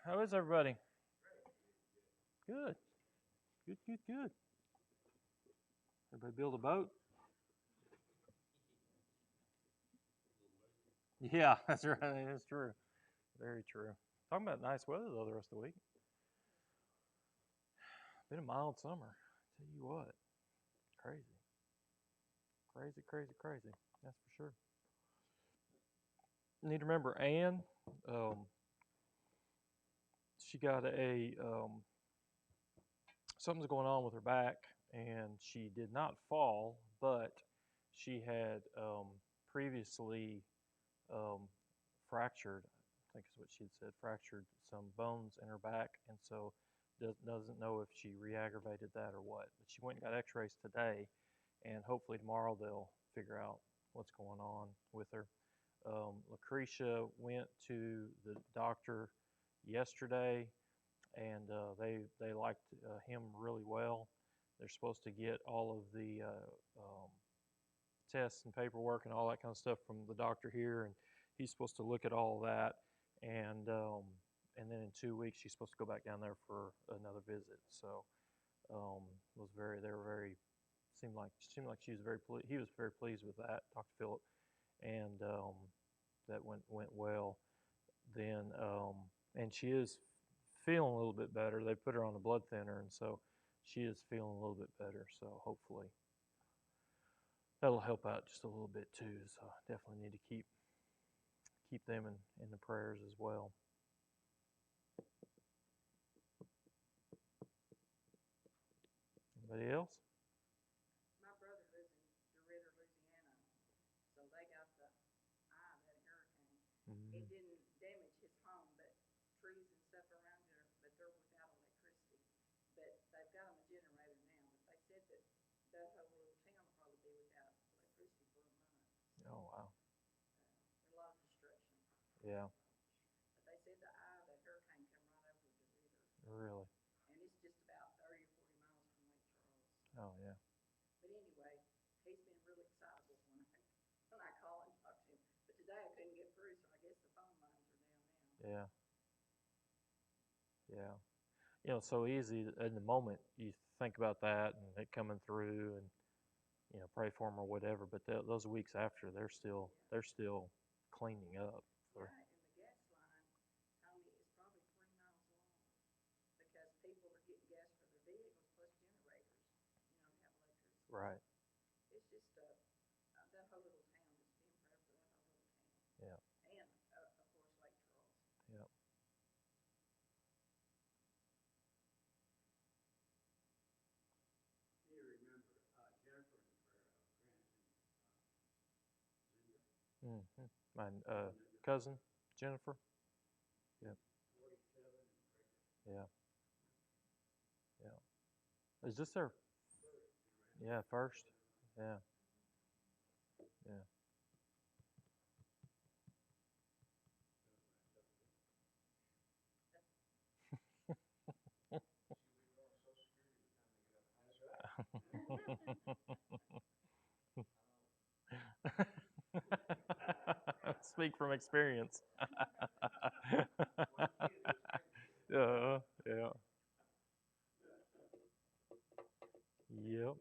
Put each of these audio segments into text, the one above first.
How is everybody? Good. Good, good, good. Everybody build a boat? Yeah, that's right. That's true. Very true. Talking about nice weather though the rest of the week. Been a mild summer. Tell you what. Crazy. Crazy, crazy, crazy. That's for sure. You need to remember Anne, um, she got something's going on with her back, and she did not fall, but she had previously um, fractured. I think is what she had said. Fractured some bones in her back, and so doesn't know if she re-aggravated that or what. But she went and got X-rays today, and hopefully tomorrow they'll figure out what's going on with her. Lucretia went to the doctor yesterday, and they liked him really well. They're supposed to get all of the tests and paperwork and all that kind of stuff from the doctor here, and he's supposed to look at all of that, and then in 2 weeks she's supposed to go back down there for another visit. So was very they were very seemed like she was he was very pleased with that, Dr. Phillip, and that went well. Then and she is feeling a little bit better. They put her on a blood thinner, and so she is feeling a little bit better. So hopefully that'll help out just a little bit too. So definitely need to keep them in the prayers as well. Anybody else? My brother lives in DeRidder, Louisiana, so they got the eye of that hurricane. Mm-hmm. It didn't damage his home, but trees and stuff around there, but they're without electricity. But they've got them a generator now, but they said that that whole little town will probably be without electricity for a month. So, Oh wow. there's a lot of destruction. Yeah. But they said the eye of that hurricane come right over DeRidder. Really. And it's just about 30 or 40 miles from Lake Charles. Oh yeah. But anyway, he's been really excitable when I call and talk to him. But today I couldn't get through, so I guess the phone lines are down now. Yeah. Yeah. So easy in the moment. You think about that and it coming through, and pray for them or whatever. But those weeks after, Yeah. they're still cleaning up. For, Yeah, and the gas line, Tony, is probably 3 miles long because people are getting gas for their vehicles plus generators, to have electricity. right. It's just that whole little town, just being prayer for that whole little town. Yeah. And, of course, Lake Charles. Yeah. Do you remember Jennifer and her grandson, Zinga? Mm-hmm. My cousin Jennifer. Yeah. 47 and pregnant. Yeah. Yeah. Is this their? Yeah, first. Yeah. Yeah. Speak from experience. Yeah. Yep.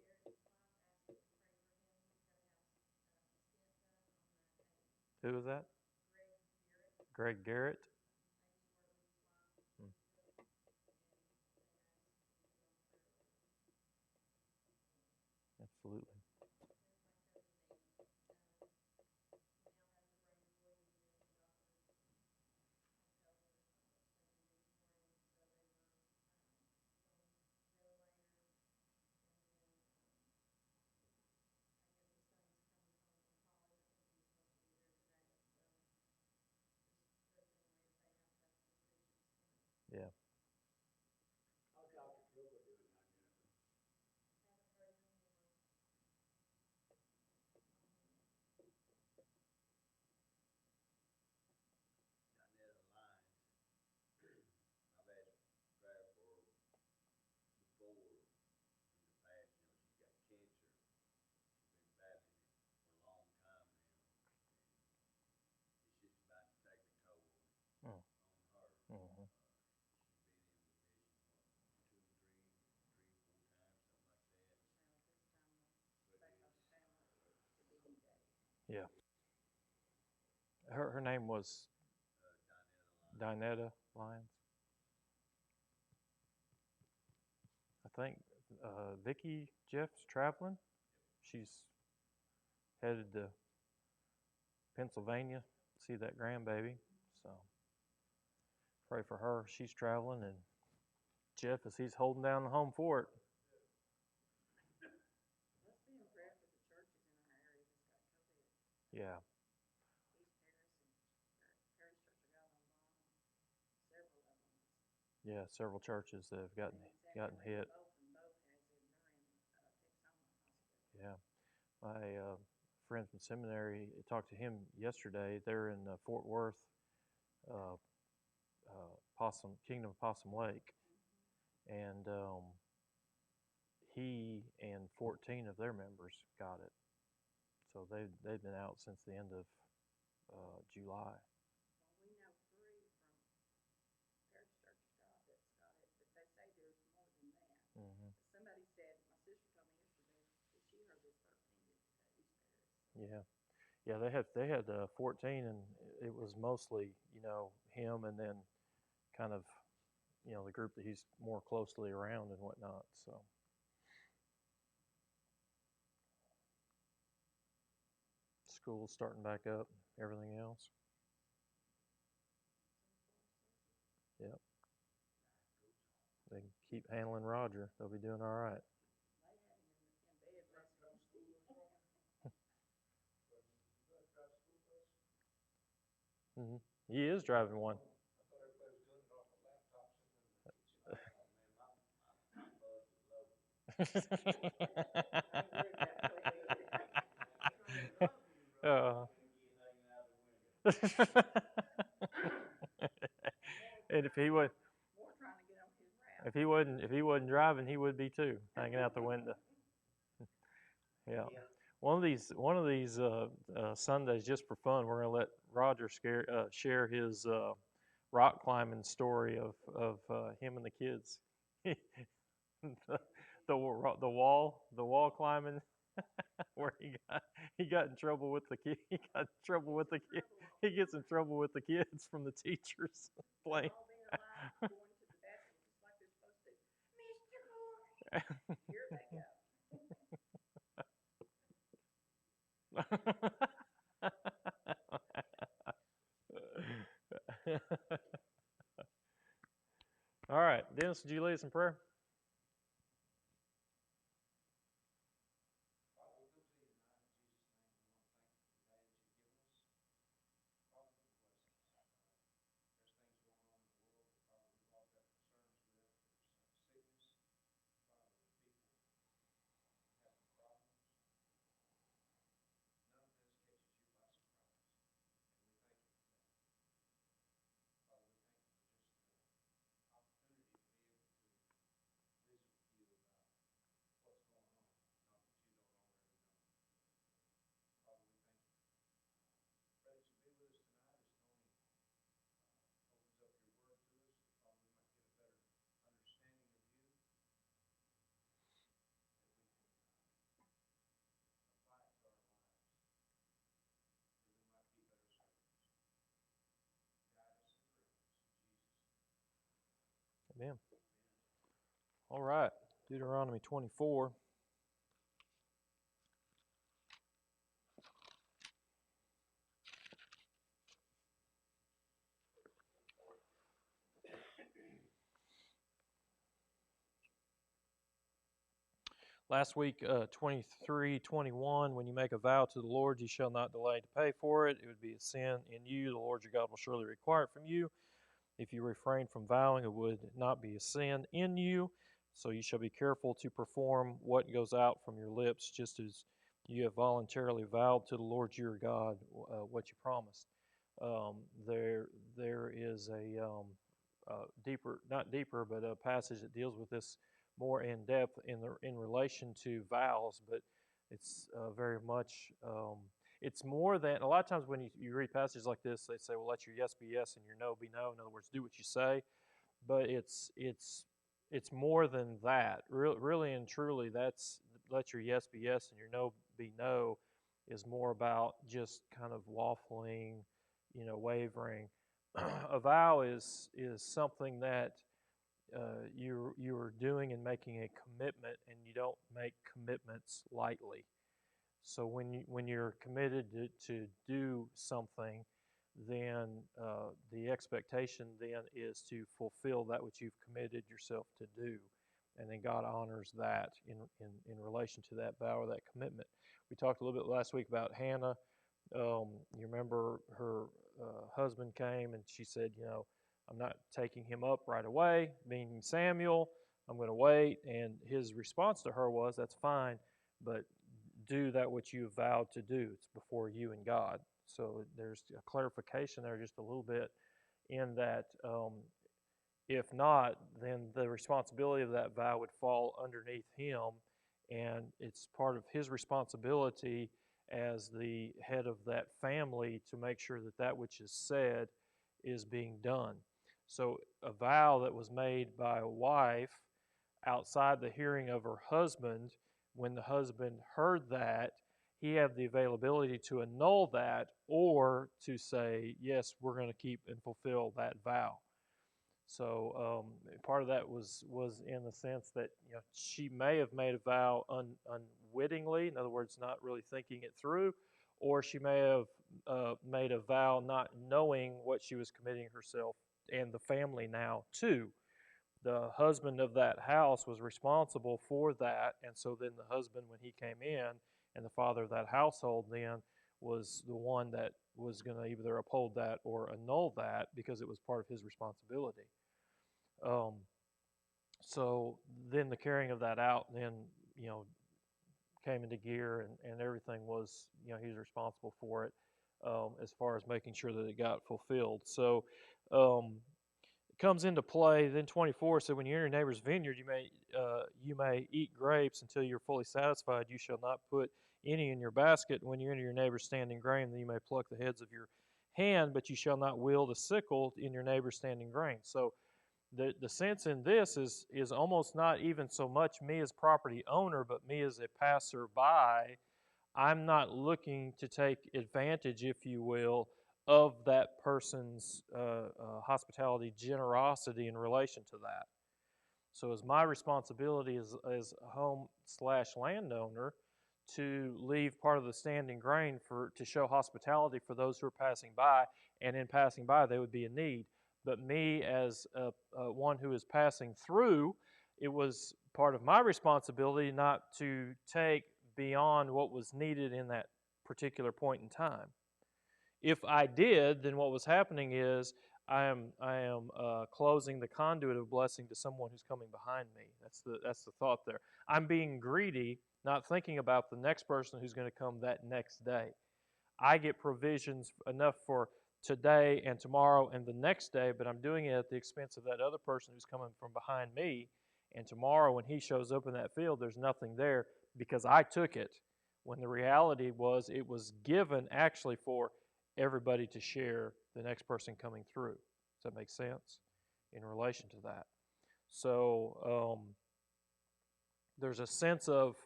Who was that? Greg Garrett. Hmm. Absolutely. Yeah. How's Dr. Kruger doing now, Jennifer? Yeah. Her name was Dinetta Lyons. I think Vicky Jeff's traveling. She's headed to Pennsylvania to see that grandbaby. So pray for her. She's traveling, and Jeff, as he's holding down the home fort. Let's be in prayer for the churches in our area that's got COVID. Yeah, East Paris and Paris Church of God on Bond, several of them. yeah, several churches that have gotten hit. Both has it, and they're in Texoma Hospital. Yeah, my friend from seminary, I talked to him yesterday. They're in Fort Worth, uh, Kingdom of Possum Lake, and he and 14 of their members got it. So they've been out since the end of July. Well, we know 3 from Paris Church of God that's got it, but they say there's more than that. Hmm. Somebody said, my sister told me yesterday that she heard there's 13 at East Paris. Yeah, yeah. They had 14, and it was mostly him, and then kind of the group that he's more closely around and whatnot. So. School's starting back up, everything else. Yep. They can keep handling Roger. They'll be doing all right. They had him in bed last week. Hmm. He is driving one. uh, and if he would, More trying to get on his route. if he wasn't driving, he would be too, hanging out the window. Yeah. One of these Sundays, just for fun, we're gonna let Roger share his rock climbing story of him and the kids. the wall climbing where he got in trouble with the kid. He got in trouble with the kid. He gets in trouble with the kids from the teachers playing. All being alive, going to the bathroom just like they're supposed to. Mr. Boy! Here they go. All right, Dennis, would you lead us in prayer? Amen. All right, Deuteronomy 24. Last week, 23:21, when you make a vow to the Lord, you shall not delay to pay for it. It would be a sin in you. The Lord your God will surely require it from you. If you refrain from vowing, it would not be a sin in you. So you shall be careful to perform what goes out from your lips, just as you have voluntarily vowed to the Lord your God what you promised. There is a deeper, not deeper, but a passage that deals with this more in depth in relation to vows, but it's very much it's more than a lot of times when you read passages like this, they say, well, let your yes be yes and your no be no. In other words, do what you say. But it's more than that. Really and truly, that's let your yes be yes and your no be no. is more about just kind of waffling, wavering. A vow is something that you're doing and making a commitment, and you don't make commitments lightly. So when you're committed to do something, then the expectation then is to fulfill that which you've committed yourself to do, and then God honors that in relation to that vow or that commitment. We talked a little bit last week about Hannah. You remember her husband came and she said, I'm not taking him up right away, meaning Samuel. I'm going to wait. And his response to her was, that's fine, but do that which you vowed to do. It's before you and God. So there's a clarification there just a little bit in that if not, then the responsibility of that vow would fall underneath him, and it's part of his responsibility as the head of that family to make sure that that which is said is being done. So a vow that was made by a wife outside the hearing of her husband, when the husband heard that, he had the availability to annul that or to say, yes, we're going to keep and fulfill that vow. So part of that was in the sense that she may have made a vow unwittingly, in other words, not really thinking it through, or she may have made a vow not knowing what she was committing herself and the family now to. The husband of that house was responsible for that, and so then the husband, when he came in, and the father of that household then was the one that was going to either uphold that or annul that because it was part of his responsibility. So then the carrying of that out then, came into gear, and everything was, he was responsible for it as far as making sure that it got fulfilled. So it comes into play. Then 24 said, when you're in your neighbor's vineyard, you may eat grapes until you're fully satisfied. You shall not put any in your basket. When you're in your neighbor's standing grain, then you may pluck the heads of your hand, but you shall not wield a sickle in your neighbor's standing grain. So the sense in this is almost not even so much me as property owner, but me as a passerby. I'm not looking to take advantage, if you will, of that person's hospitality, generosity in relation to that. So it's my responsibility as a home/landowner to leave part of the standing grain to show hospitality for those who are passing by, and in passing by they would be in need. But me as one who is passing through, it was part of my responsibility not to take beyond what was needed in that particular point in time. If I did, then what was happening is I am closing the conduit of blessing to someone who's coming behind me. That's the thought there. I'm being greedy, not thinking about the next person who's going to come that next day. I get provisions enough for today and tomorrow and the next day, but I'm doing it at the expense of that other person who's coming from behind me. And tomorrow when he shows up in that field, there's nothing there because I took it, when the reality was it was given actually for everybody to share the next person coming through. Does that make sense in relation to that? So there's a sense of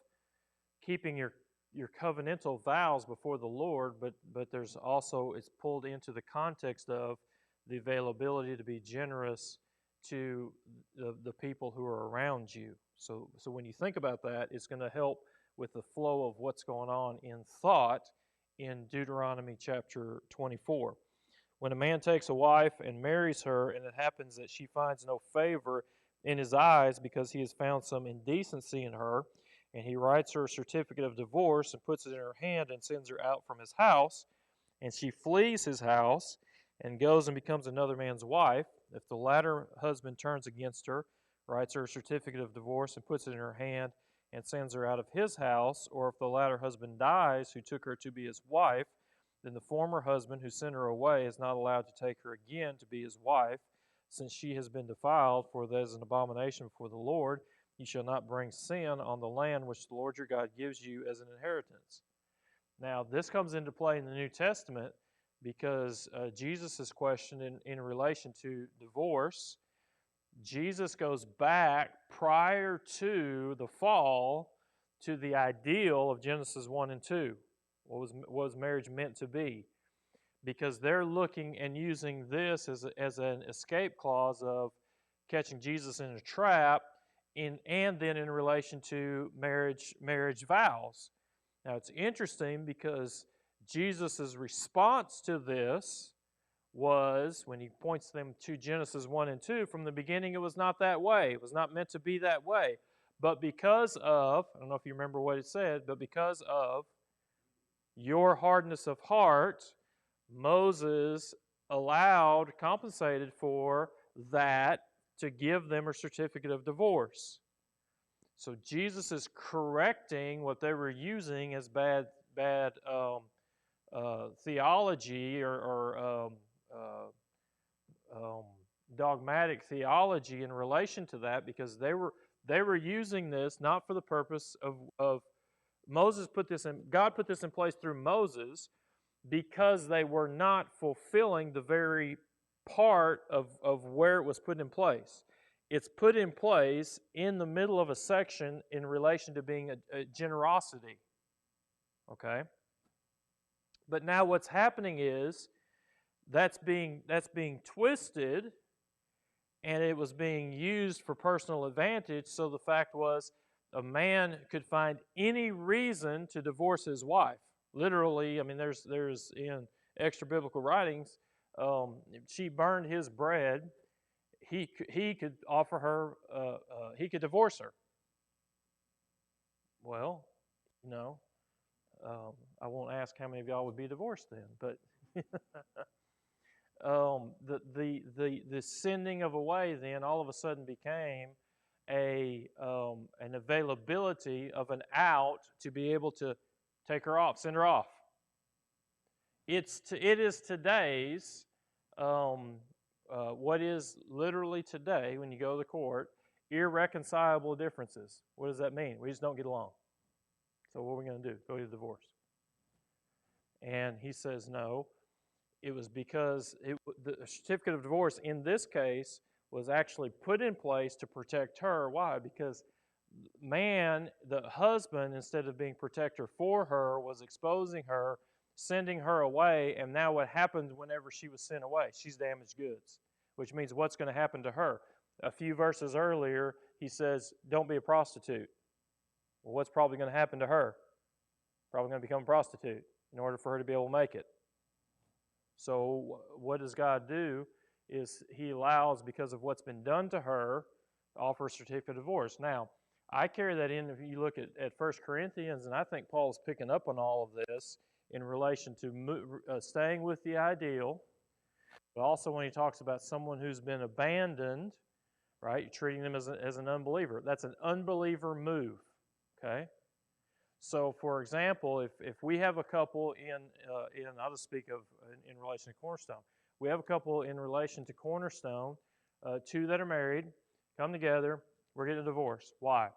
keeping your covenantal vows before the Lord, but there's also, it's pulled into the context of the availability to be generous to the people who are around you. So when you think about that, it's going to help with the flow of what's going on in thought in Deuteronomy chapter 24. When a man takes a wife and marries her, and it happens that she finds no favor in his eyes because he has found some indecency in her, and he writes her a certificate of divorce and puts it in her hand and sends her out from his house, and she flees his house and goes and becomes another man's wife, if the latter husband turns against her, writes her a certificate of divorce and puts it in her hand and sends her out of his house, or if the latter husband dies who took her to be his wife, then the former husband who sent her away is not allowed to take her again to be his wife, since she has been defiled, for that is an abomination before the Lord. You shall not bring sin on the land which the Lord your God gives you as an inheritance. Now, this comes into play in the New Testament because Jesus' question in relation to divorce, Jesus goes back prior to the fall to the ideal of Genesis 1 and 2. What was marriage meant to be? Because they're looking and using this as an escape clause of catching Jesus in a trap, and then in relation to marriage vows. Now it's interesting because Jesus' response to this was, when he points them to Genesis 1 and 2, from the beginning it was not that way. It was not meant to be that way. But because of, I don't know if you remember what it said, but because of your hardness of heart, Moses compensated for that to give them a certificate of divorce. So Jesus is correcting what they were using as bad theology or dogmatic theology in relation to that, because they were using this not for the purpose of Moses put this in. God put this in place through Moses because they were not fulfilling the very part of where it was put in place. It's put in place in the middle of a section in relation to being a generosity. Okay? But now what's happening is that's being twisted, and it was being used for personal advantage. So the fact was, a man could find any reason to divorce his wife. Literally, I mean, there's in extra biblical writings, she burned his bread. He could offer her, he could divorce her. Well, no, I won't ask how many of y'all would be divorced then, but the sending of away then all of a sudden became an availability of an out to be able to take her off, send her off. It is today's, what is literally today, when you go to the court, irreconcilable differences. What does that mean? We just don't get along. So what are we going to do? Go to divorce. And he says no. It was because the certificate of divorce in this case was actually put in place to protect her. Why? Because man, the husband, instead of being protector for her, was exposing her, sending her away, and now what happened whenever she was sent away? She's damaged goods, which means what's going to happen to her? A few verses earlier, he says, don't be a prostitute. Well, what's probably going to happen to her? Probably going to become a prostitute in order for her to be able to make it. So what does God do is he allows, because of what's been done to her, to offer a certificate of divorce. Now, I carry that in if you look at 1 Corinthians, and I think Paul's picking up on all of this in relation to staying with the ideal, but also when he talks about someone who's been abandoned, right, treating them as an unbeliever. That's an unbeliever move, okay? So, for example, if we have a couple I'll just speak of in relation to Cornerstone. We have a couple in relation to Cornerstone, two that are married, come together, we're getting a divorce. Why?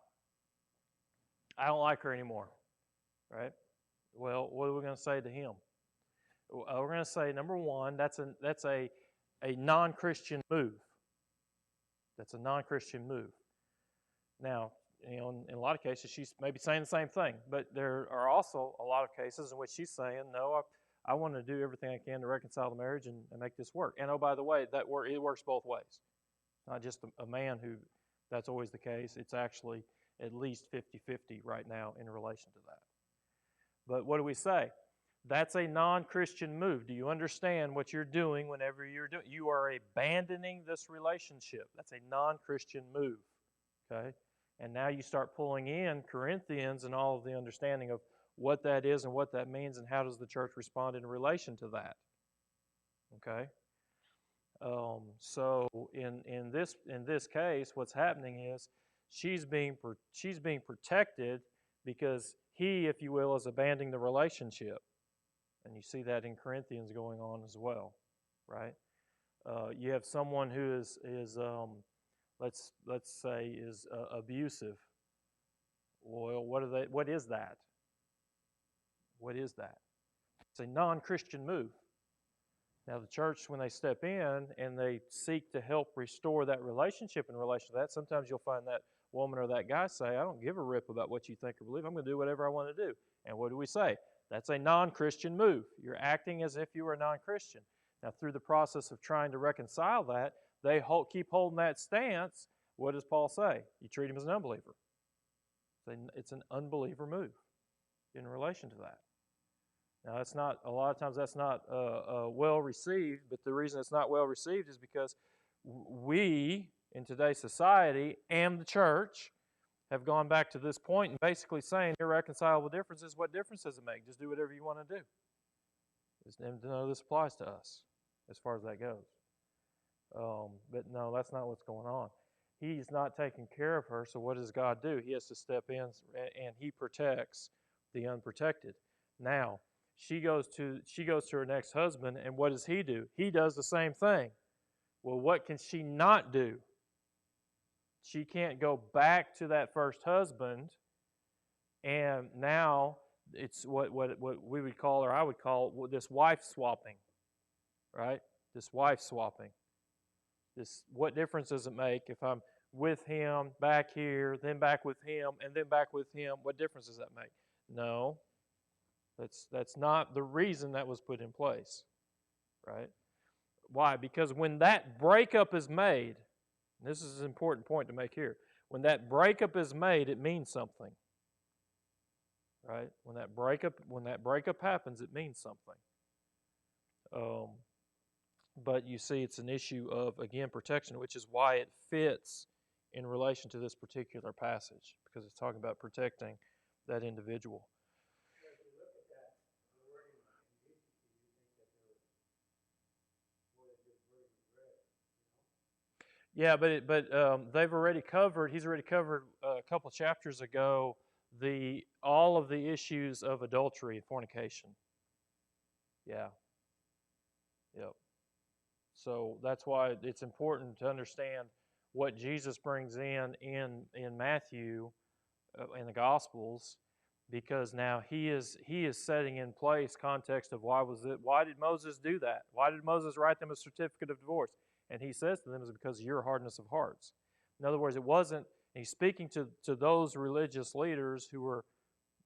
I don't like her anymore, right? Well, what are we going to say to him? We're going to say, number one, that's a non-Christian move. That's a non-Christian move. Now, you know, in a lot of cases, she's maybe saying the same thing, but there are also a lot of cases in which she's saying, no, I want to do everything I can to reconcile the marriage and make this work. And oh, by the way, it works both ways. Not just a man who that's always the case. It's actually at least 50-50 right now in relation to that. But what do we say? That's a non-Christian move. Do you understand what you're doing whenever you're doing? You are abandoning this relationship. That's a non-Christian move, okay? And now you start pulling in Corinthians and all of the understanding of what that is and what that means and how does the church respond in relation to that, okay? So in this case, what's happening is she's being protected because he, if you will, is abandoning the relationship, and you see that in Corinthians going on as well, right? You have someone who is let's say is abusive. Well, what is that? What is that? It's a non-Christian move. Now, the church, when they step in and they seek to help restore that relationship in relation to that, sometimes you'll find that woman or that guy say, I don't give a rip about what you think or believe. I'm going to do whatever I want to do. And what do we say? That's a non-Christian move. You're acting as if you were a non-Christian. Now, through the process of trying to reconcile that, they keep holding that stance. What does Paul say? You treat him as an unbeliever. It's an unbeliever move in relation to that. Now, that's not, a lot of times that's not well received, but the reason it's not well received is because we, in today's society, and the church, have gone back to this point and basically saying irreconcilable differences, what difference does it make? Just do whatever you want to do. And none of this applies to us as far as that goes. But no, that's not what's going on. He's not taking care of her, so what does God do? He has to step in and he protects the unprotected. Now, she goes to her next husband, and what does he do? He does the same thing. Well, what can she not do? She can't go back to that first husband, and now it's what we would call, or I would call, this wife swapping, right? This wife swapping. What difference does it make if I'm with him back here, then back with him, and then back with him? What difference does that make? No, that's not the reason that was put in place, right? Why? Because when that breakup is made, and this is an important point to make here, when that breakup is made, it means something, right? When that breakup happens, it means something. But you see, it's an issue of, again, protection, which is why it fits in relation to this particular passage, because it's talking about protecting that individual. If you look at that, the wording in Jesus, you think that there was more than just wording of bread, Yeah, but they've already covered. He's already covered a couple chapters ago all of the issues of adultery and fornication. Yeah. Yep. So that's why it's important to understand what Jesus brings in Matthew in the Gospels, because now he is setting in place context of why did Moses do that? Why did Moses write them a certificate of divorce? And he says to them, it's because of your hardness of hearts. In other words, it wasn't, he's speaking to those religious leaders who were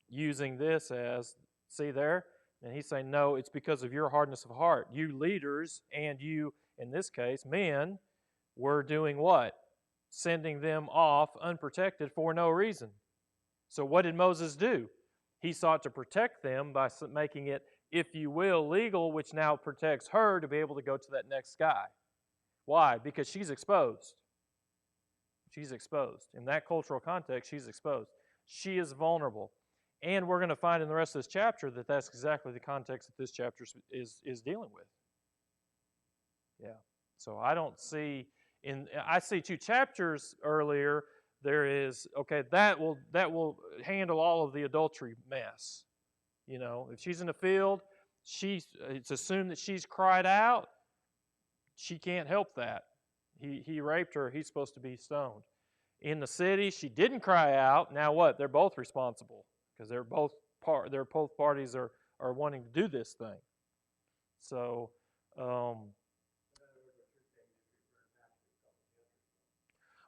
using this as, see there? And he's saying, no, it's because of your hardness of heart. You leaders, and you, in this case, men, were doing what? Sending them off unprotected for no reason. So what did Moses do? He sought to protect them by making it, if you will, legal, which now protects her to be able to go to that next guy. Why? Because she's exposed. She's exposed. In that cultural context, she's exposed. She is vulnerable. And we're going to find in the rest of this chapter that that's exactly the context that this chapter is dealing with. Yeah. So I don't see, I see 2 chapters earlier, there is, okay, that will handle all of the adultery mess. You know, if she's in the field, it's assumed that she's cried out. She can't help that. He raped her, he's supposed to be stoned. In the city, she didn't cry out. Now what? They're both responsible, because both parties are wanting to do this thing. So,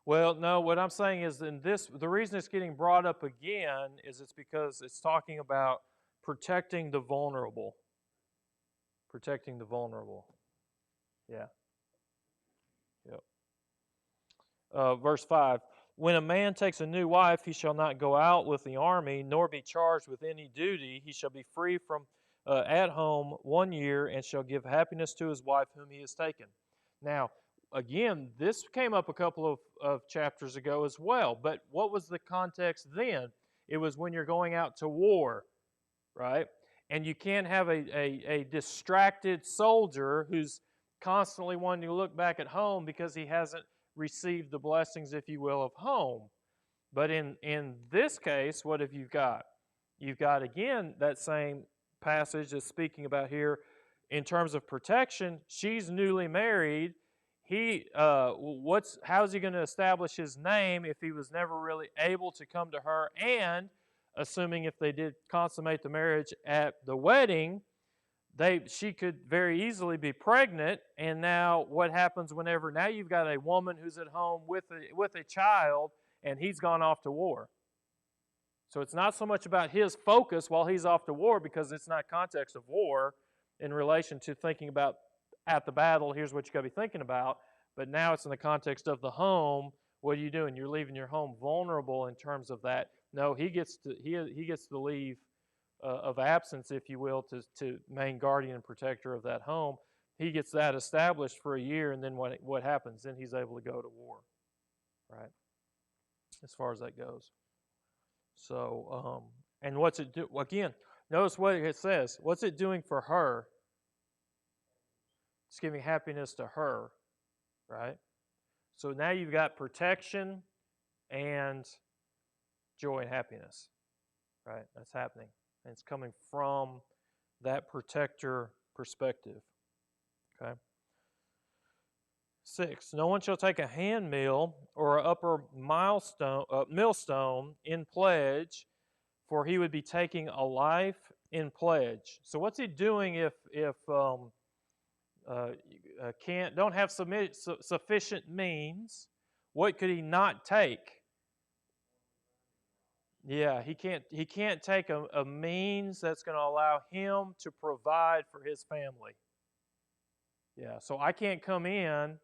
well, no, what I'm saying is the reason it's getting brought up again is it's because it's talking about protecting the vulnerable. Protecting the vulnerable. Yeah. Yep. Verse 5. When a man takes a new wife, he shall not go out with the army, nor be charged with any duty. He shall be free from at home 1 year, and shall give happiness to his wife whom he has taken. Now, again, this came up a couple of chapters ago as well, but what was the context then? It was when you're going out to war, right? And you can't have a distracted soldier who's constantly wanting to look back at home because he hasn't received the blessings, if you will, of home. But in this case, what have you got? You've got, again, that same passage that's speaking about here in terms of protection. She's newly married. How's he going to establish his name if he was never really able to come to her? And assuming if they did consummate the marriage at the wedding, she could very easily be pregnant. And now what happens whenever now you've got a woman who's at home with a child and he's gone off to war? So it's not so much about his focus while he's off to war, because it's not context of war in relation to thinking about at the battle, here's what you got to be thinking about. But now it's in the context of the home. What are you doing? You're leaving your home vulnerable in terms of that. No, he gets the leave of absence, if you will, to main guardian and protector of that home. He gets that established for a year, and then what happens? Then he's able to go to war, right? As far as that goes. So, and what's it do? Again, notice what it says. What's it doing for her? It's giving happiness to her, right? So now you've got protection and joy and happiness, right? That's happening. And it's coming from that protector perspective, okay? 6, no one shall take a hand mill or an upper millstone in pledge, for he would be taking a life in pledge. So what's he doing if don't have sufficient means? What could he not take? Yeah, he can't take a means that's going to allow him to provide for his family. Yeah, so I can't come in,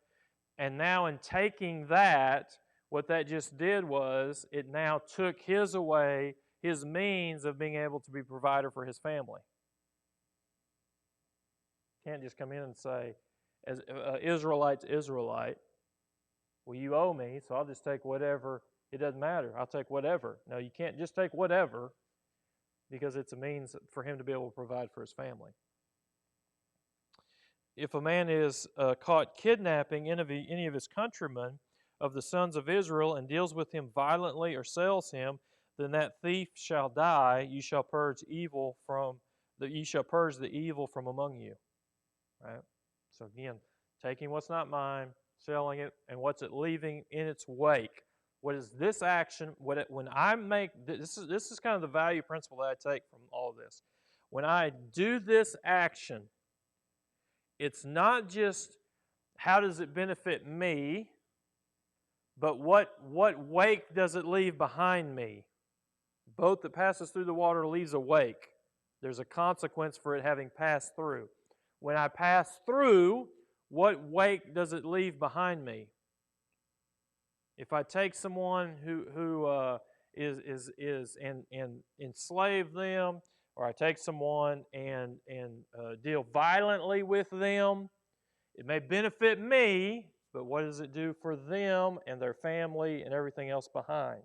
and now in taking that, what that just did was it now took his means of being able to be provider for his family. Can't just come in and say, as Israelite to Israelite, well, you owe me, so I'll just take whatever. It doesn't matter. I'll take whatever. No, you can't just take whatever, because it's a means for him to be able to provide for his family. If a man is caught kidnapping any of his countrymen of the sons of Israel and deals with him violently or sells him, then that thief shall die. You shall purge the evil from among you. Right? So again, taking what's not mine, selling it, and what's it leaving in its wake? What is this action? When I make this is kind of the value principle that I take from all of this. When I do this action, it's not just how does it benefit me, but what wake does it leave behind me? Boat that passes through the water leaves a wake. There's a consequence for it having passed through. When I pass through, what wake does it leave behind me? If I take someone who is and enslave them, or I take someone and deal violently with them, it may benefit me, but what does it do for them and their family and everything else behind?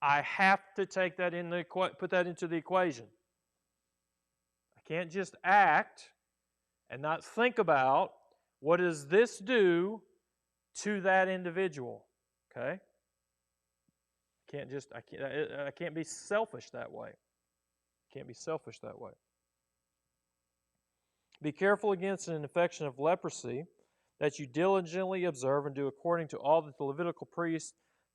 I have to take that put that into the equation. I can't just act and not think about what does this do to that individual. Okay? I can't be selfish that way. Can't be selfish that way. Be careful against an infection of leprosy, that you diligently observe and do according to all that the Levitical priests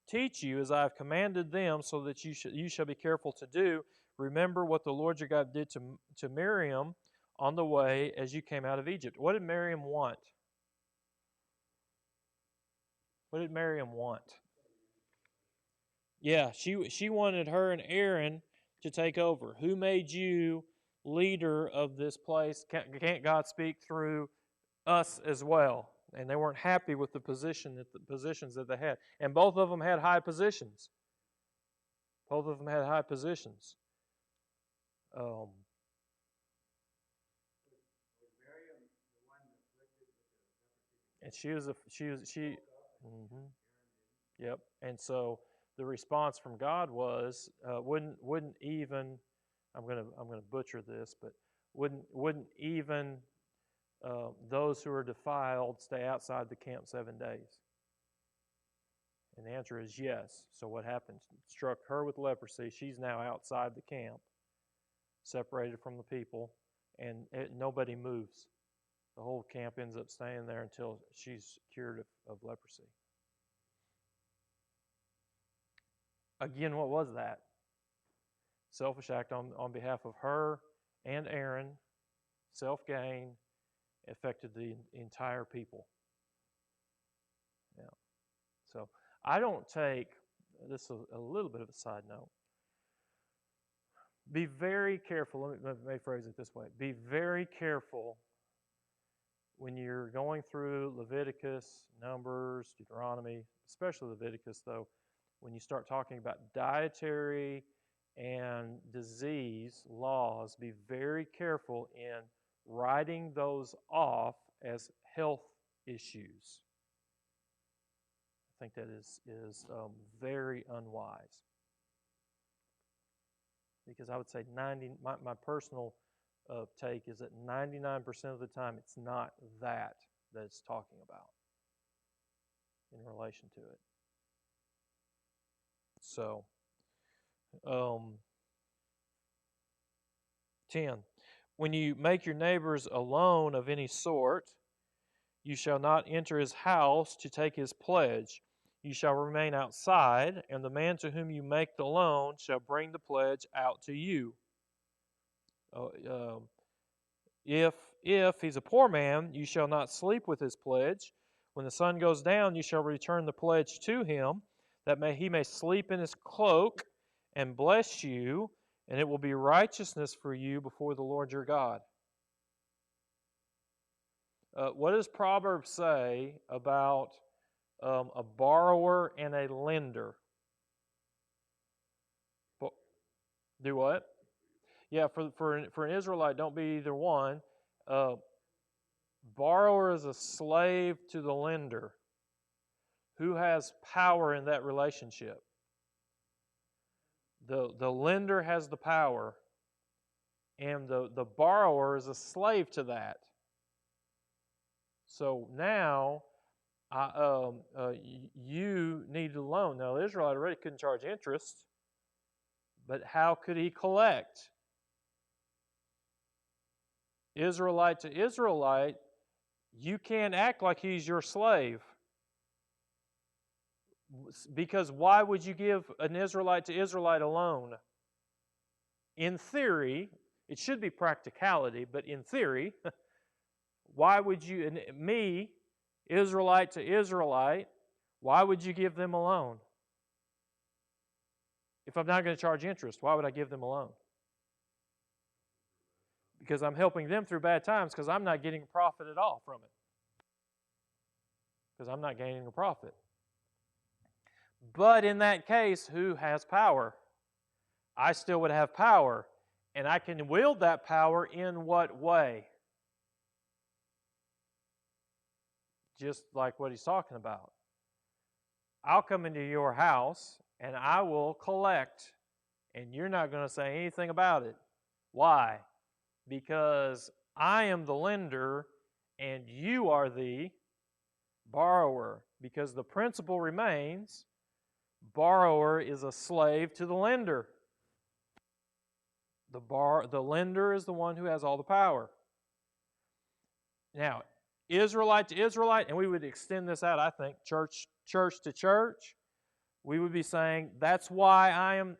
teach you, as I have commanded them, so that you shall be careful to do. Remember what the Lord your God did to Miriam on the way as you came out of Egypt. What did Miriam want? What did Miriam want? Yeah, she wanted her and Aaron to take over. Who made you leader of this place? Can't God speak through us as well? And they weren't happy with the positions that they had. And both of them had high positions. Both of them had high positions. And she. Mm-hmm. Yep. And so the response from God was wouldn't even. I'm gonna butcher this, but wouldn't even those who are defiled stay outside the camp 7 days? And the answer is yes. So what happens? Struck her with leprosy. She's now outside the camp, separated from the people, and nobody moves. The whole camp ends up staying there until she's cured of leprosy. Again, what was that? Selfish act on behalf of her and Aaron, self-gain, affected the entire people. Yeah. So I don't take, this is a little bit of a side note, Be very careful. Let me phrase it this way. Be very careful when you're going through Leviticus, Numbers, Deuteronomy, especially Leviticus, though, when you start talking about dietary and disease laws, be very careful in writing those off as health issues. I think that is very unwise. Because I would say my personal take is that 99% of the time it's not that it's talking about in relation to it. So, 10. When you make your neighbors a loan of any sort, you shall not enter his house to take his pledge. You shall remain outside, and the man to whom you make the loan shall bring the pledge out to you. If he's a poor man, you shall not sleep with his pledge. When the sun goes down, you shall return the pledge to him, that he may sleep in his cloak and bless you, and it will be righteousness for you before the Lord your God. What does Proverbs say about a borrower and a lender? Do what? Yeah, for an Israelite, don't be either one. Borrower is a slave to the lender. Who has power in that relationship? The lender has the power, and the borrower is a slave to that. So now, you need a loan. Now, the Israelite already couldn't charge interest, but how could he collect? Israelite to Israelite, you can't act like he's your slave. Because why would you give an Israelite to Israelite a loan? In theory, it should be practicality, but in theory, why would you, me, Israelite to Israelite, why would you give them a loan? If I'm not going to charge interest, why would I give them a loan? Because I'm helping them through bad times because I'm not getting a profit at all from it. Because I'm not gaining a profit. But in that case, who has power? I still would have power. And I can wield that power in what way? Just like what he's talking about. I'll come into your house and I will collect, and you're not going to say anything about it. Why? Because I am the lender and you are the borrower. Because the principle remains, borrower is a slave to the lender. The lender is the one who has all the power. Now, Israelite to Israelite, and we would extend this out, I think, church to church, we would be saying, that's why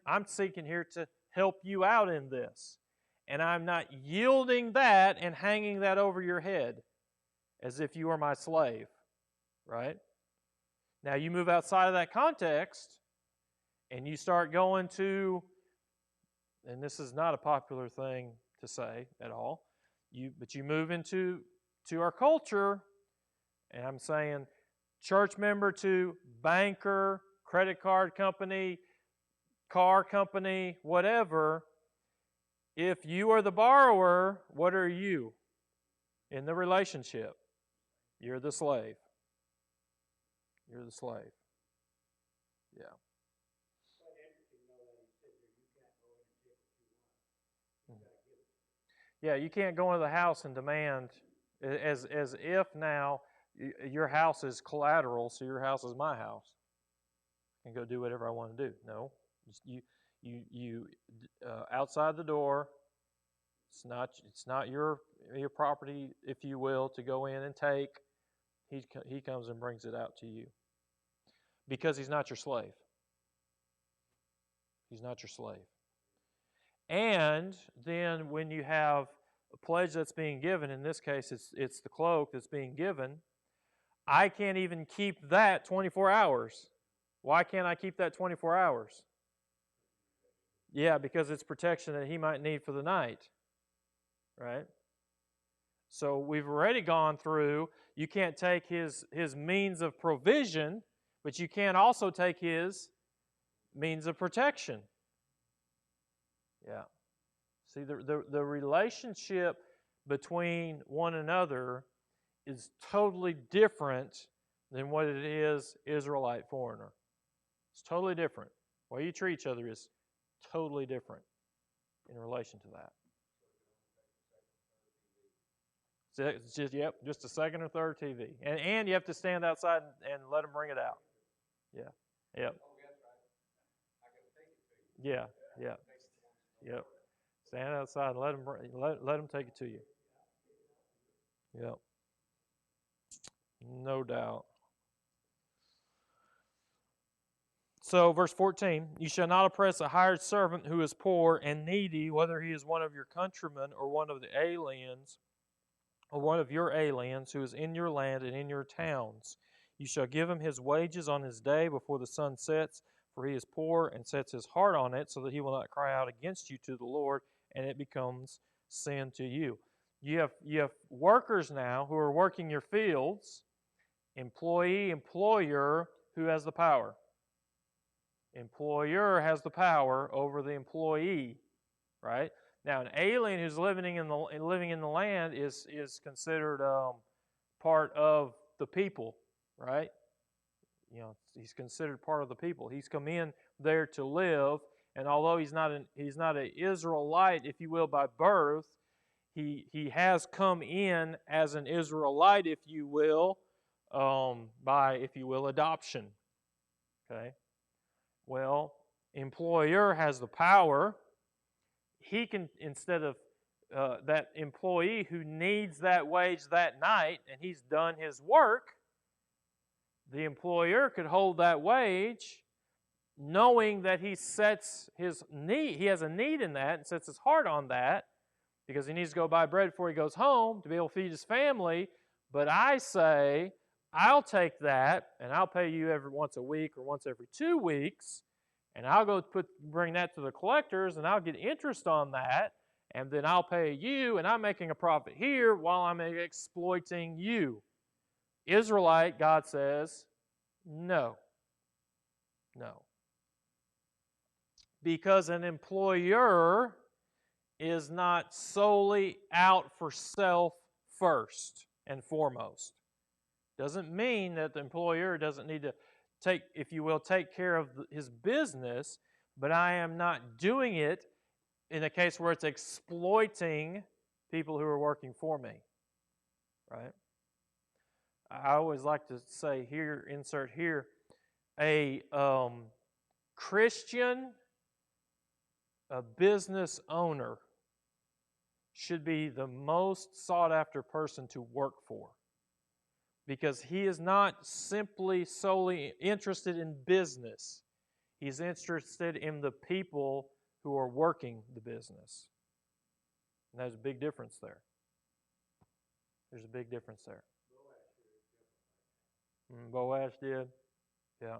I'm seeking here to help you out in this. And I'm not yielding that and hanging that over your head as if you are my slave, right? Now you move outside of that context and you start going to, and this is not a popular thing to say at all, but you move into our culture, and I'm saying church member to banker, credit card company, car company, whatever. If you are the borrower, what are you in the relationship? You're the slave. You're the slave. Yeah. Quite interesting, though, that he said there, you can't go in and take what you want. You got to give it. Yeah, you can't go into the house and demand, as if now your house is collateral, so your house is my house. I can go do whatever I want to do. No, you outside the door. It's not your property, if you will, to go in and take. He comes and brings it out to you because he's not your slave. He's not your slave. And then when you have a pledge that's being given, in this case it's the cloak that's being given, I can't even keep that 24 hours. Why can't I keep that 24 hours? Yeah, because it's protection that he might need for the night, right? So we've already gone through, you can't take his means of provision, but you can't also take his means of protection. Yeah. See, the relationship between one another is totally different than what it is Israelite foreigner. It's totally different. The way you treat each other is totally different in relation to that. So it's just a second or third TV, and you have to stand outside and let them bring it out. Yeah, yep, yeah, yeah, yep. Stand outside and let them take it to you. Yep, no doubt. So, verse 14, you shall not oppress a hired servant who is poor and needy, whether he is one of your countrymen or one of the aliens, or one of your aliens who is in your land and in your towns. You shall give him his wages on his day before the sun sets, for he is poor and sets his heart on it, so that he will not cry out against you to the Lord, and it becomes sin to you. You have workers now who are working your fields, employee, employer, who has the power? Employer has the power over the employee, right? Now, an alien who's living in the land is considered part of the people, right? You know, he's considered part of the people. He's come in there to live, and although he's not an Israelite, if you will, by birth, he has come in as an Israelite, if you will, by, if you will, adoption. Okay. Well, employer has the power. He can, instead of that employee who needs that wage that night and he's done his work, the employer could hold that wage knowing that he sets his need, he has a need in that and sets his heart on that because he needs to go buy bread before he goes home to be able to feed his family. But I say, I'll take that and I'll pay you every once a week or once every 2 weeks, and I'll go bring that to the collectors and I'll get interest on that, and then I'll pay you, and I'm making a profit here while I'm exploiting you. Israelite, God says, no. No. Because an employer is not solely out for self first and foremost. Doesn't mean that the employer doesn't need to take, if you will, take care of his business, but I am not doing it in a case where it's exploiting people who are working for me, right? I always like to say here, insert here, a Christian, a business owner should be the most sought after person to work for, because he is not simply solely interested in business. He's interested in the people who are working the business. And there's a big difference there. There's a big difference there. Boaz did. Yeah.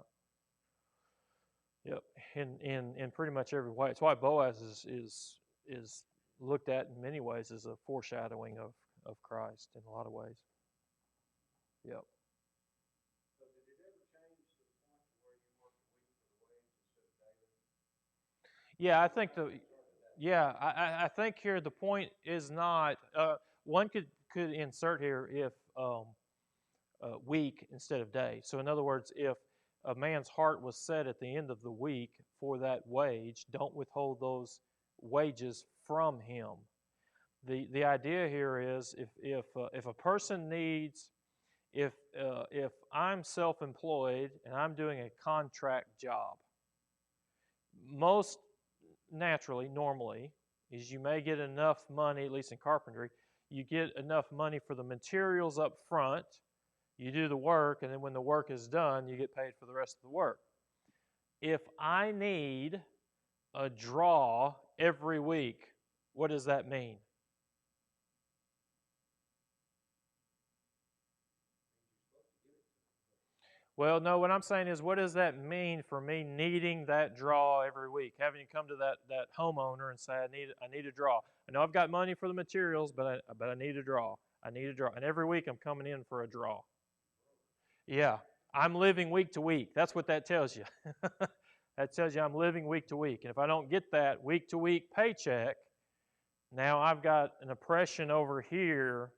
Yep. In pretty much every way. It's why Boaz is looked at in many ways as a foreshadowing of Christ in a lot of ways. Yep. So did it ever change to the point where you work a week for the wage instead of daily? Yeah, I think here the point is not. One could insert here if week instead of day. So in other words, if a man's heart was set at the end of the week for that wage, don't withhold those wages from him. The idea here is if a person needs, if I'm self-employed and I'm doing a contract job, most naturally, normally, is you may get enough money, at least in carpentry, you get enough money for the materials up front, you do the work, and then when the work is done, you get paid for the rest of the work. If I need a draw every week, what does that mean? Well, no, what I'm saying is, what does that mean for me needing that draw every week? Having to come to that homeowner and say, I need a draw. I know I've got money for the materials, but I need a draw. I need a draw. And every week I'm coming in for a draw. Yeah, I'm living week to week. That's what that tells you. That tells you I'm living week to week. And if I don't get that week to week paycheck, now I've got an oppression over here,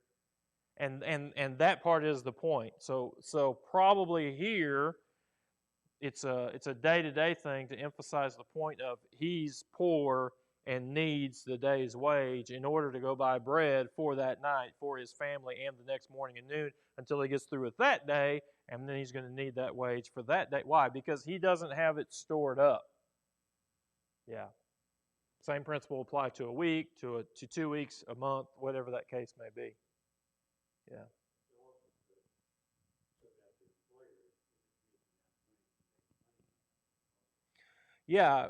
and that part is the point. So probably here it's a day-to-day thing to emphasize the point of he's poor and needs the day's wage in order to go buy bread for that night for his family and the next morning and noon until he gets through with that day, and then he's going to need that wage for that day. Why? Because he doesn't have it stored up. Yeah. Same principle apply to a week, to 2 weeks, a month, whatever that case may be. Yeah. Yeah,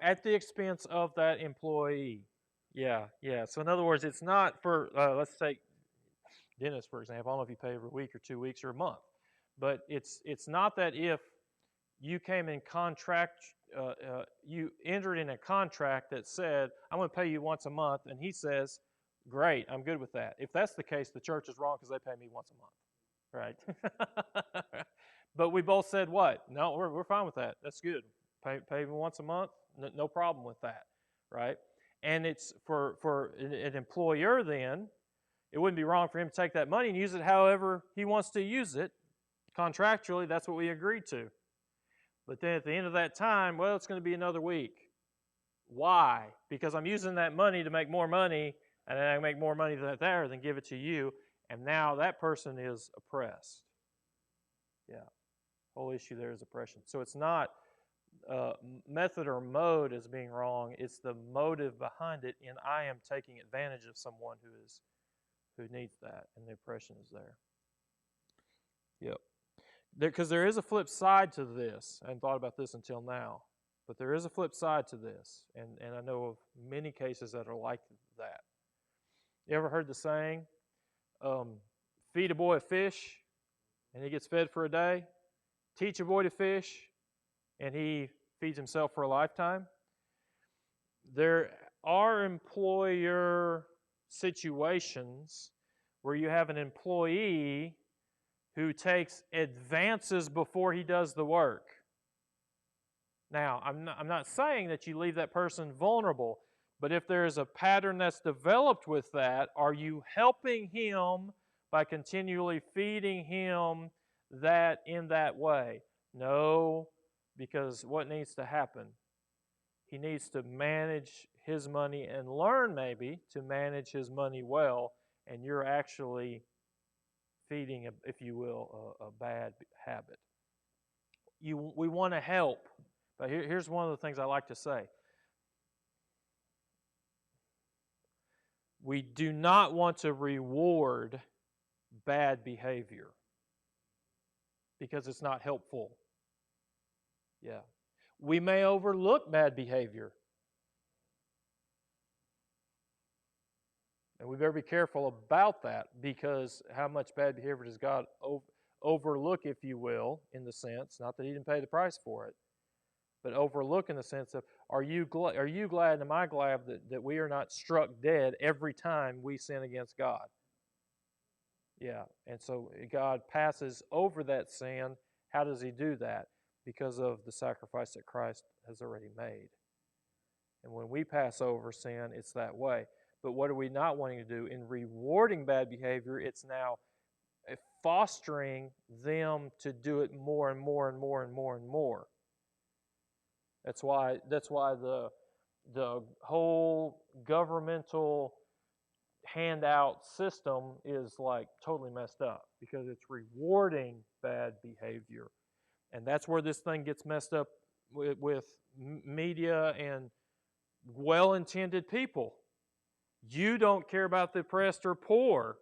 at the expense of that employee. Yeah, yeah. So in other words, it's not for let's take Dennis for example. I don't know if you pay every week or 2 weeks or a month, but it's not that if you came in contract, you entered in a contract that said I'm going to pay you once a month, and he says, "Great, I'm good with that." If that's the case, the church is wrong because they pay me once a month, right? But we both said what? No, we're fine with that. That's good. Pay me once a month, no problem with that, right? And it's for an employer then, it wouldn't be wrong for him to take that money and use it however he wants to use it. Contractually, that's what we agreed to. But then at the end of that time, well, it's going to be another week. Why? Because I'm using that money to make more money, and I make more money there than give it to you, and now that person is oppressed. Yeah. Whole issue there is oppression. So it's not method or mode as being wrong. It's the motive behind it, and I am taking advantage of someone who needs that, and the oppression is there. Yep. Because there is a flip side to this. I hadn't thought about this until now, but there is a flip side to this, and I know of many cases that are like that. You ever heard the saying, feed a boy a fish, and he gets fed for a day? Teach a boy to fish, and he feeds himself for a lifetime? There are employer situations where you have an employee who takes advances before he does the work. Now, I'm not saying that you leave that person vulnerable, but if there's a pattern that's developed with that, are you helping him by continually feeding him that in that way? No, because what needs to happen? He needs to manage his money and learn maybe to manage his money well, and you're actually feeding, if you will, a bad habit. We want to help, but here's one of the things I like to say. We do not want to reward bad behavior because it's not helpful. Yeah. We may overlook bad behavior. And we better be careful about that, because how much bad behavior does God overlook, if you will, in the sense, not that he didn't pay the price for it, but overlook in the sense of, are you glad and am I glad that we are not struck dead every time we sin against God? Yeah, and so God passes over that sin. How does he do that? Because of the sacrifice that Christ has already made. And when we pass over sin, it's that way. But what are we not wanting to do? In rewarding bad behavior, it's now fostering them to do it more and more and more and more and more. That's why the whole governmental handout system is like totally messed up, because it's rewarding bad behavior. And that's where this thing gets messed up with media and well-intended people. You don't care about the oppressed or poor,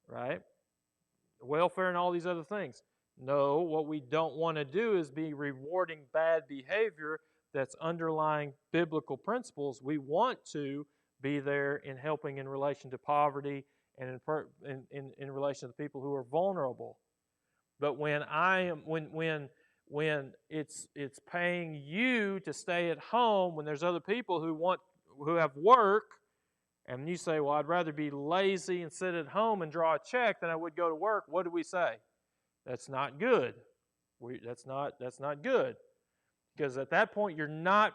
right? Welfare and all these other things. No, what we don't want to do is be rewarding bad behavior that's underlying biblical principles. We want to be there in helping in relation to poverty and in relation to people who are vulnerable. But when it's paying you to stay at home when there's other people who have work, and you say, well, I'd rather be lazy and sit at home and draw a check than I would go to work, what do we say? That's not good. That's not good. Because at that point you're not